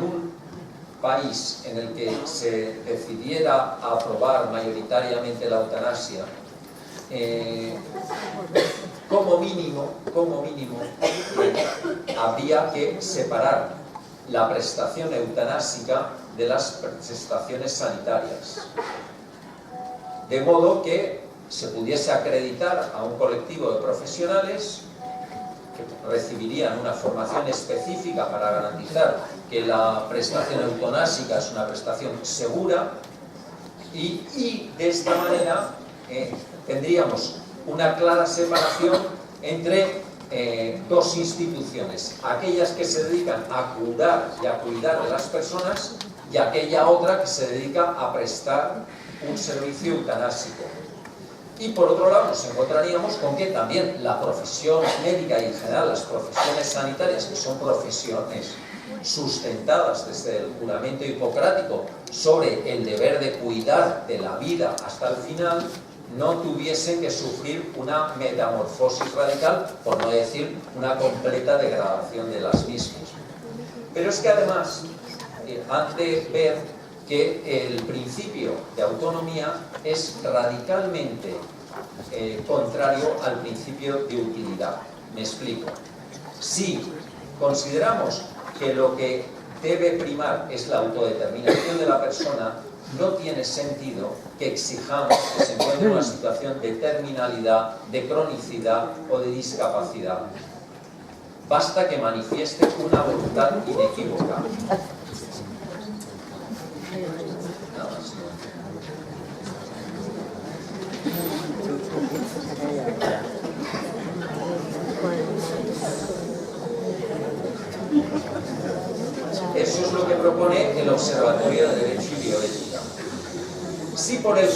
un país en el que se decidiera aprobar mayoritariamente la eutanasia, como mínimo, habría que separar la prestación eutanásica de las prestaciones sanitarias, de modo que se pudiese acreditar a un colectivo de profesionales que recibirían una formación específica para garantizar que la prestación eutanásica es una prestación segura y de esta manera tendríamos una clara separación entre dos instituciones, aquellas que se dedican a curar y a cuidar de las personas y aquella otra que se dedica a prestar un servicio eutanásico. Y por otro lado nos encontraríamos con que también la profesión médica y en general las profesiones sanitarias, que son profesiones sustentadas desde el juramento hipocrático sobre el deber de cuidar de la vida hasta el final, no tuviesen que sufrir una metamorfosis radical, por no decir una completa degradación de las mismas. Pero es que además han de ver que el principio de autonomía es radicalmente contrario al principio de utilidad. Me explico. Si consideramos que lo que debe primar es la autodeterminación de la persona, no tiene sentido que exijamos que se encuentre en una situación de terminalidad, de cronicidad o de discapacidad. Basta que manifieste una voluntad inequívoca. Nada más. Eso es lo que propone el Observatorio de Derecho y Bioética. Si por el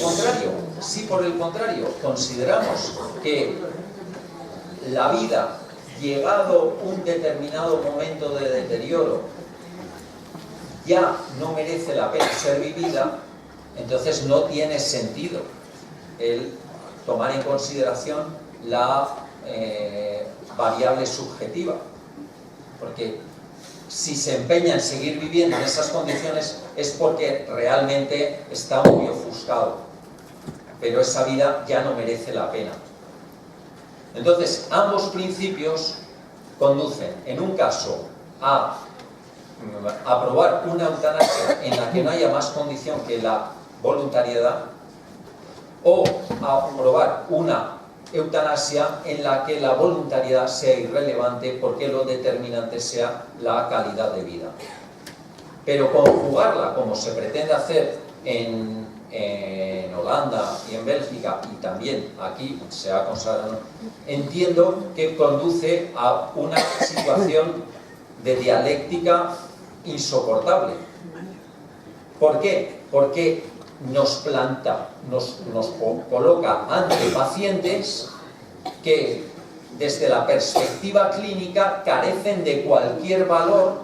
contrario consideramos que la vida, llegado un determinado momento de deterioro, ya no merece la pena ser vivida, entonces no tiene sentido el tomar en consideración la variable subjetiva, porque si se empeña en seguir viviendo en esas condiciones es porque realmente está muy ofuscado, pero esa vida ya no merece la pena. Entonces, ambos principios conducen, en un caso, a aprobar una eutanasia en la que no haya más condición que la voluntariedad, o a aprobar una eutanasia en la que la voluntariedad sea irrelevante porque lo determinante sea la calidad de vida. Pero conjugarla como se pretende hacer en Holanda y en Bélgica, y también aquí se ha consagrado, entiendo que conduce a una situación de dialéctica insoportable. ¿Por qué? Porque nos coloca ante pacientes que desde la perspectiva clínica carecen de cualquier valor,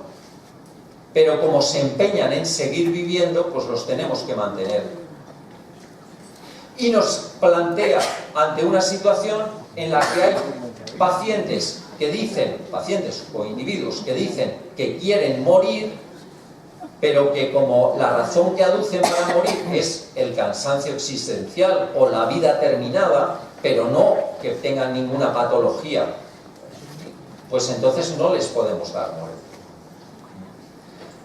pero como se empeñan en seguir viviendo, pues los tenemos que mantener. Y nos plantea ante una situación en la que hay pacientes o individuos que dicen que quieren morir, pero que como la razón que aducen para morir es el cansancio existencial o la vida terminada, pero no que tengan ninguna patología, pues entonces no les podemos dar muerte.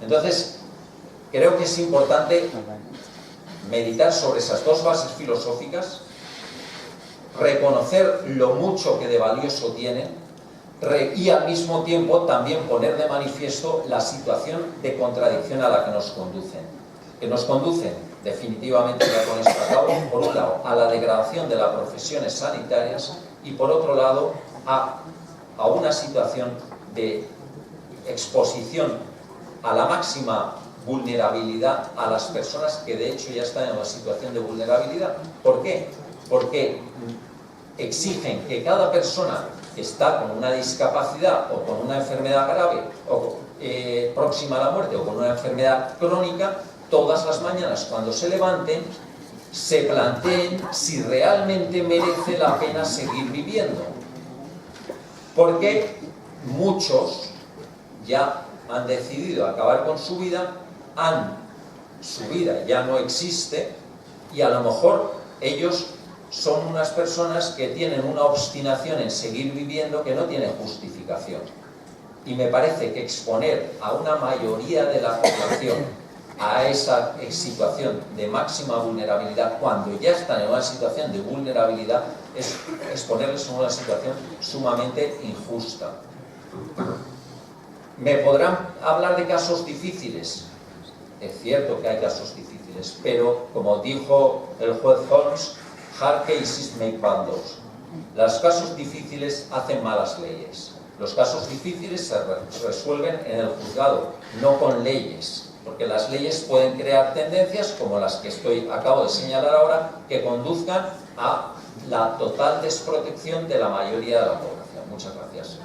Entonces, creo que es importante meditar sobre esas dos bases filosóficas, reconocer lo mucho que de valioso tienen, y al mismo tiempo también poner de manifiesto la situación de contradicción a la que nos conducen definitivamente, ya con esto acabo, por un lado a la degradación de las profesiones sanitarias y por otro lado a una situación de exposición a la máxima vulnerabilidad a las personas que de hecho ya están en una situación de vulnerabilidad. ¿Por qué? Porque exigen que cada persona que está con una discapacidad o con una enfermedad grave o próxima a la muerte o con una enfermedad crónica, todas las mañanas cuando se levanten se planteen si realmente merece la pena seguir viviendo. Porque muchos ya han decidido acabar con su vida, su vida ya no existe y a lo mejor ellos son unas personas que tienen una obstinación en seguir viviendo que no tiene justificación. Y me parece que exponer a una mayoría de la población a esa situación de máxima vulnerabilidad cuando ya están en una situación de vulnerabilidad es exponerles en una situación sumamente injusta. Me podrán hablar de casos difíciles. Es cierto que hay casos difíciles, pero como dijo el juez Holmes, hard cases make bad laws. Los casos difíciles hacen malas leyes. Los casos difíciles se resuelven en el juzgado, no con leyes, porque las leyes pueden crear tendencias como las que acabo de señalar ahora, que conduzcan a la total desprotección de la mayoría de la población. Muchas gracias.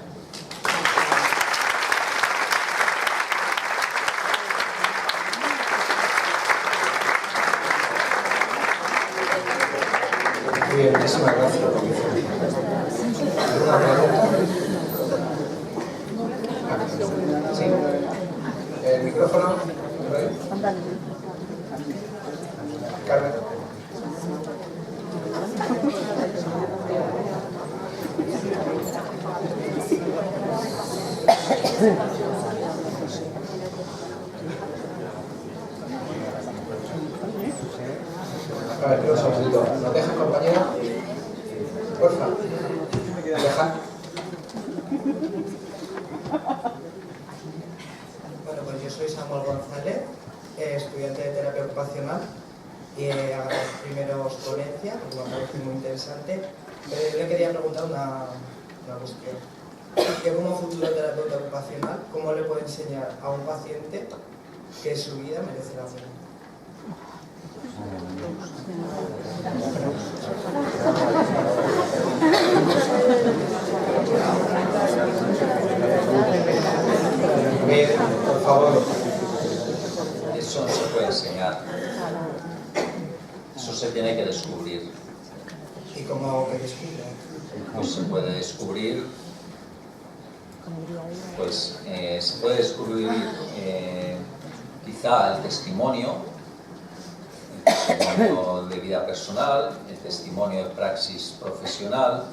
Muy bien, muchísimas gracias. ¿Alguna pregunta? Sí. El micrófono. Carmen. A ver, un segundito. ¿Nos dejan, compañera? Porfa. Deja. Bueno, pues yo soy Samuel González, estudiante de terapia ocupacional y agradezco primero su ponencia, porque me parece muy interesante, pero yo le quería preguntar una cuestión. Que como futuro terapeuta ocupacional, ¿cómo le puede enseñar a un paciente que su vida merece la pena? Bien, por favor. Eso no se puede enseñar. Eso se tiene que descubrir. ¿Y cómo que descubre? Pues se puede descubrir, quizá el testimonio de vida personal, el testimonio de praxis profesional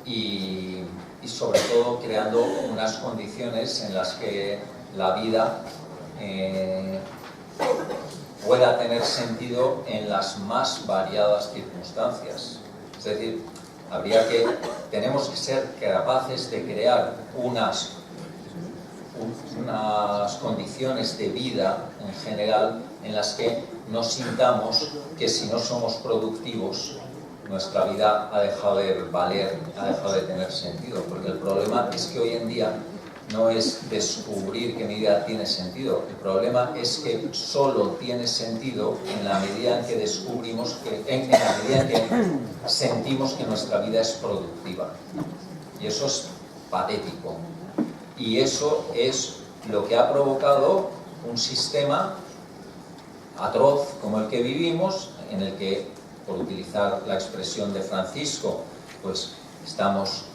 y sobre todo creando unas condiciones en las que la vida pueda tener sentido en las más variadas circunstancias. Es decir, tenemos que ser capaces de crear unas condiciones de vida en general en las que no sintamos que si no somos productivos nuestra vida ha dejado de valer, ha dejado de tener sentido, porque el problema es que hoy en día no es descubrir que mi vida tiene sentido, el problema es que solo tiene sentido en la medida en que descubrimos en la medida en que sentimos que nuestra vida es productiva, y eso es patético, y eso es lo que ha provocado un sistema atroz como el que vivimos, en el que, por utilizar la expresión de Francisco, pues estamos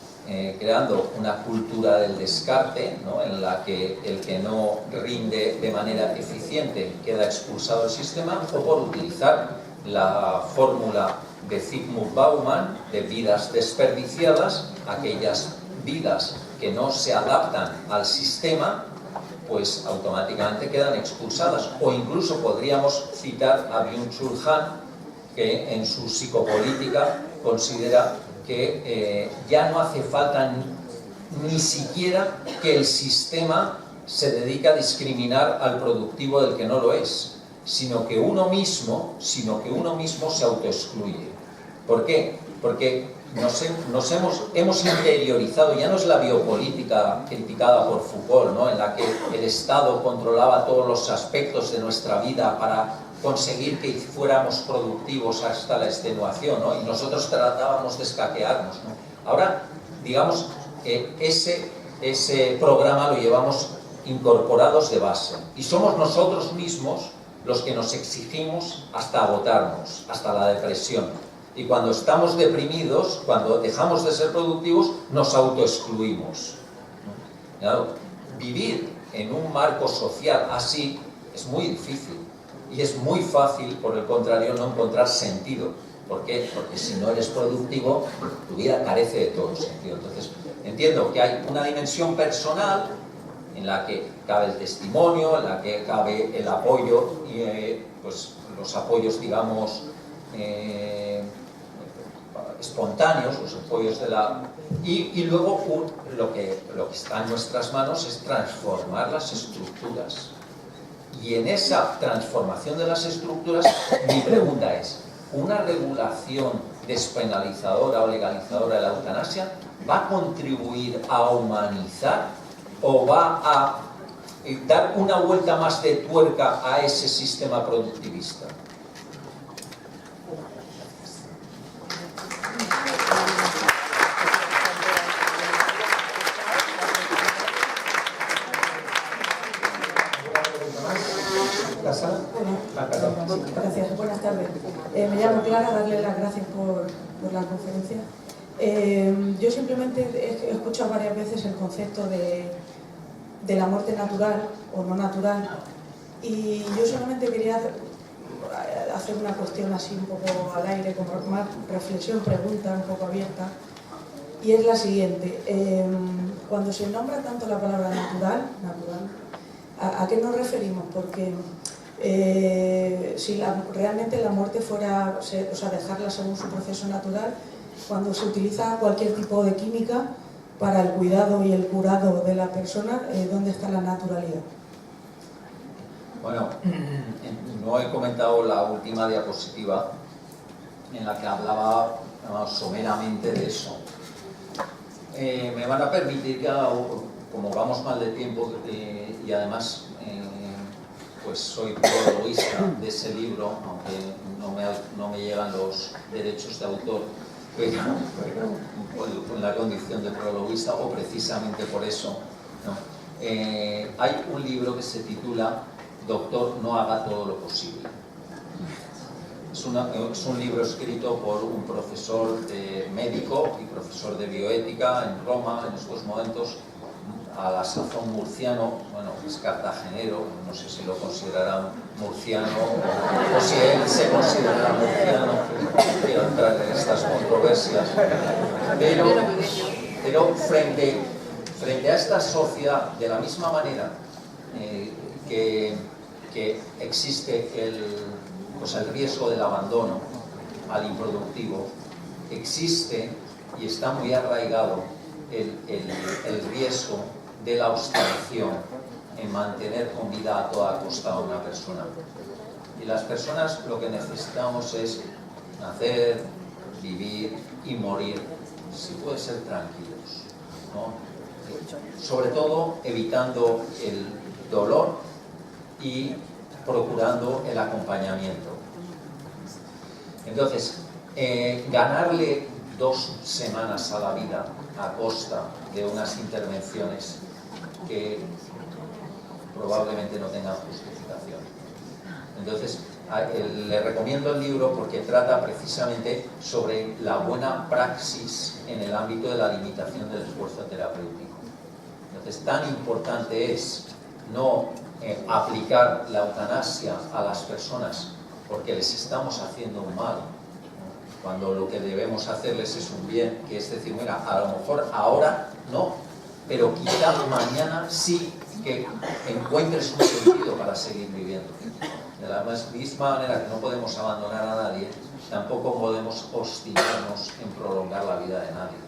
creando una cultura del descarte, ¿no?, en la que el que no rinde de manera eficiente queda expulsado del sistema, o por utilizar la fórmula de Zygmunt Bauman de vidas desperdiciadas, aquellas vidas que no se adaptan al sistema, pues automáticamente quedan expulsadas. O incluso podríamos citar a Byung-Chul Han, que en su psicopolítica considera que ya no hace falta ni siquiera que el sistema se dedique a discriminar al productivo del que no lo es, sino que uno mismo se autoexcluye. ¿Por qué? Porque hemos interiorizado, ya no es la biopolítica criticada por Foucault, ¿no?, en la que el Estado controlaba todos los aspectos de nuestra vida para conseguir que fuéramos productivos hasta la extenuación, ¿no?, y nosotros tratábamos de escaquearnos, ¿no? Ahora, digamos que ese programa lo llevamos incorporados de base y somos nosotros mismos los que nos exigimos hasta agotarnos, hasta la depresión. Y cuando estamos deprimidos, cuando dejamos de ser productivos, nos autoexcluimos. Claro, vivir en un marco social así es muy difícil. Y es muy fácil, por el contrario, no encontrar sentido. ¿Por qué? Porque si no eres productivo, tu vida carece de todo sentido. Entonces, entiendo que hay una dimensión personal en la que cabe el testimonio, en la que cabe el apoyo y pues los apoyos, digamos, espontáneos, los apoyos de la... Y luego lo que está en nuestras manos es transformar las estructuras. Y en esa transformación de las estructuras, mi pregunta es, ¿una regulación despenalizadora o legalizadora de la eutanasia va a contribuir a humanizar o va a dar una vuelta más de tuerca a ese sistema productivista? Gracias, buenas tardes. Me llamo Clara, darle las gracias por la conferencia. Yo simplemente he escuchado varias veces el concepto de la muerte natural o no natural, y yo solamente quería hacer una cuestión así un poco al aire, como más reflexión, pregunta un poco abierta, y es la siguiente. Cuando se nombra tanto la palabra natural, ¿a qué nos referimos? Porque si realmente la muerte fuera, o sea, dejarla según su proceso natural, cuando se utiliza cualquier tipo de química para el cuidado y el curado de la persona, ¿dónde está la naturalidad? Bueno, no he comentado la última diapositiva en la que hablaba someramente de eso. Me van a permitir ya, como vamos mal de tiempo y además pues soy prologuista de ese libro, aunque no me llegan los derechos de autor, pero con la condición de prologuista, o precisamente por eso, ¿no? Hay un libro que se titula Doctor, no haga todo lo posible. Es un libro escrito por un profesor médico y profesor de bioética en Roma en estos momentos, a la sazón murciano, bueno, es cartagenero, no sé si lo considerarán murciano o si él se considerará murciano, no quiero entrar en estas controversias, pero frente a esta sociedad, de la misma manera que existe el riesgo del abandono al improductivo, existe y está muy arraigado el riesgo de la obstinación en mantener con vida a toda costa a una persona. Y las personas lo que necesitamos es nacer, vivir y morir, si puede ser tranquilos, ¿no? Sobre todo evitando el dolor y procurando el acompañamiento. Entonces, ganarle 2 semanas a la vida a costa de unas intervenciones que probablemente no tengan justificación. Entonces, le recomiendo el libro porque trata precisamente sobre la buena praxis en el ámbito de la limitación del esfuerzo terapéutico. Entonces, tan importante es no aplicar la eutanasia a las personas porque les estamos haciendo un mal, cuando lo que debemos hacerles es un bien, que es decir, mira, a lo mejor ahora no, pero quizá mañana sí que encuentres un sentido para seguir viviendo. De la misma manera que no podemos abandonar a nadie, tampoco podemos obstinarnos en prolongar la vida de nadie.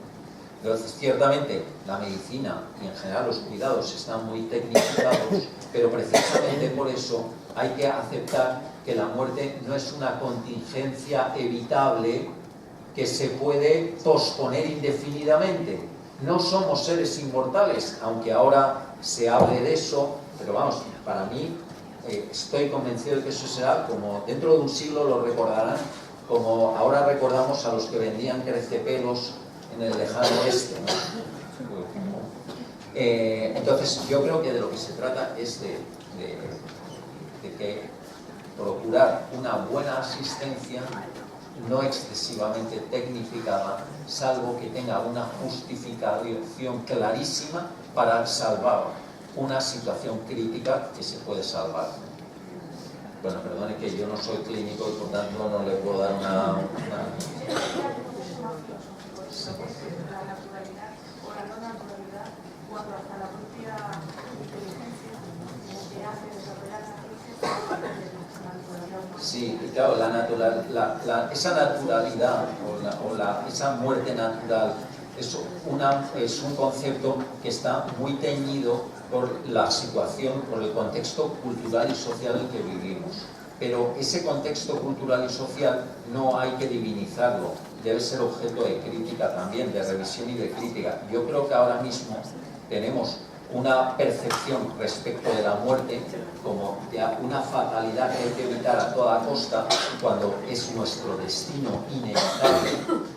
Entonces, ciertamente, la medicina y en general los cuidados están muy tecnificados, pero precisamente por eso hay que aceptar que la muerte no es una contingencia evitable que se puede posponer indefinidamente. No somos seres inmortales, aunque ahora se hable de eso, pero vamos, para mí estoy convencido de que eso será como dentro de un siglo lo recordarán, como ahora recordamos a los que vendían crecepelos en el lejano oeste, ¿no? Entonces yo creo que de lo que se trata es de que procurar una buena asistencia no excesivamente tecnificada, salvo que tenga una justificación clarísima para salvar una situación crítica que se puede salvar. Bueno, perdone que yo no soy clínico y por tanto no le puedo dar una... Sí. Sí, y claro, esa naturalidad esa muerte natural es un concepto que está muy teñido por la situación, por el contexto cultural y social en que vivimos. Pero ese contexto cultural y social no hay que divinizarlo, debe ser objeto de crítica también, de revisión y de crítica. Yo creo que ahora mismo tenemos una percepción respecto de la muerte como de una fatalidad que hay que evitar a toda costa cuando es nuestro destino inevitable,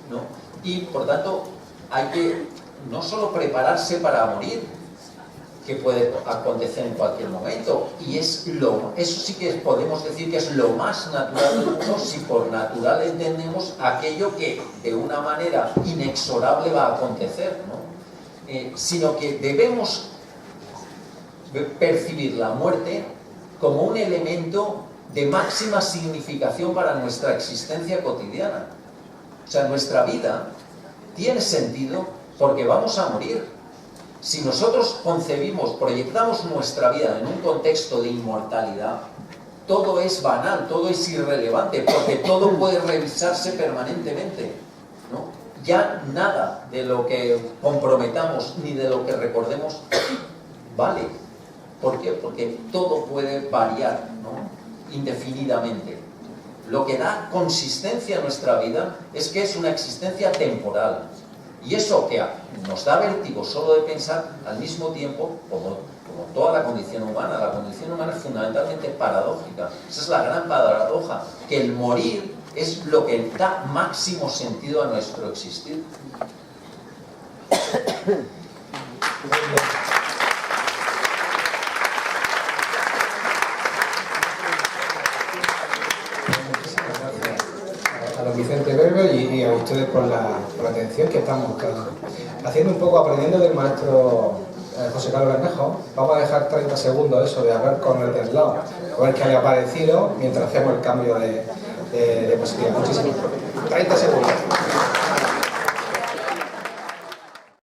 ¿no? Y por tanto hay que no solo prepararse para morir, que puede acontecer en cualquier momento, y eso sí que podemos decir que es lo más natural del mundo si por natural entendemos aquello que de una manera inexorable va a acontecer, ¿no? Sino que debemos percibir la muerte como un elemento de máxima significación para nuestra existencia cotidiana. O sea, nuestra vida tiene sentido porque vamos a morir. Si nosotros concebimos, proyectamos nuestra vida en un contexto de inmortalidad, todo es banal, todo es irrelevante, porque todo puede revisarse permanentemente, ¿no? Ya nada de lo que comprometamos ni de lo que recordemos vale. ¿Por qué? Porque todo puede variar, ¿no? Indefinidamente. Lo que da consistencia a nuestra vida es que es una existencia temporal. Y eso que nos da vértigo solo de pensar, al mismo tiempo, como toda la condición humana es fundamentalmente paradójica. Esa es la gran paradoja, que el morir es lo que da máximo sentido a nuestro existir. Vicente Berber y a ustedes por la atención que estamos haciendo un poco, aprendiendo del maestro José Carlos Bermejo. Vamos a dejar 30 segundos eso de hablar con el del lado, a ver qué le ha parecido mientras hacemos el cambio de diapositiva. Muchísimas gracias. 30 segundos.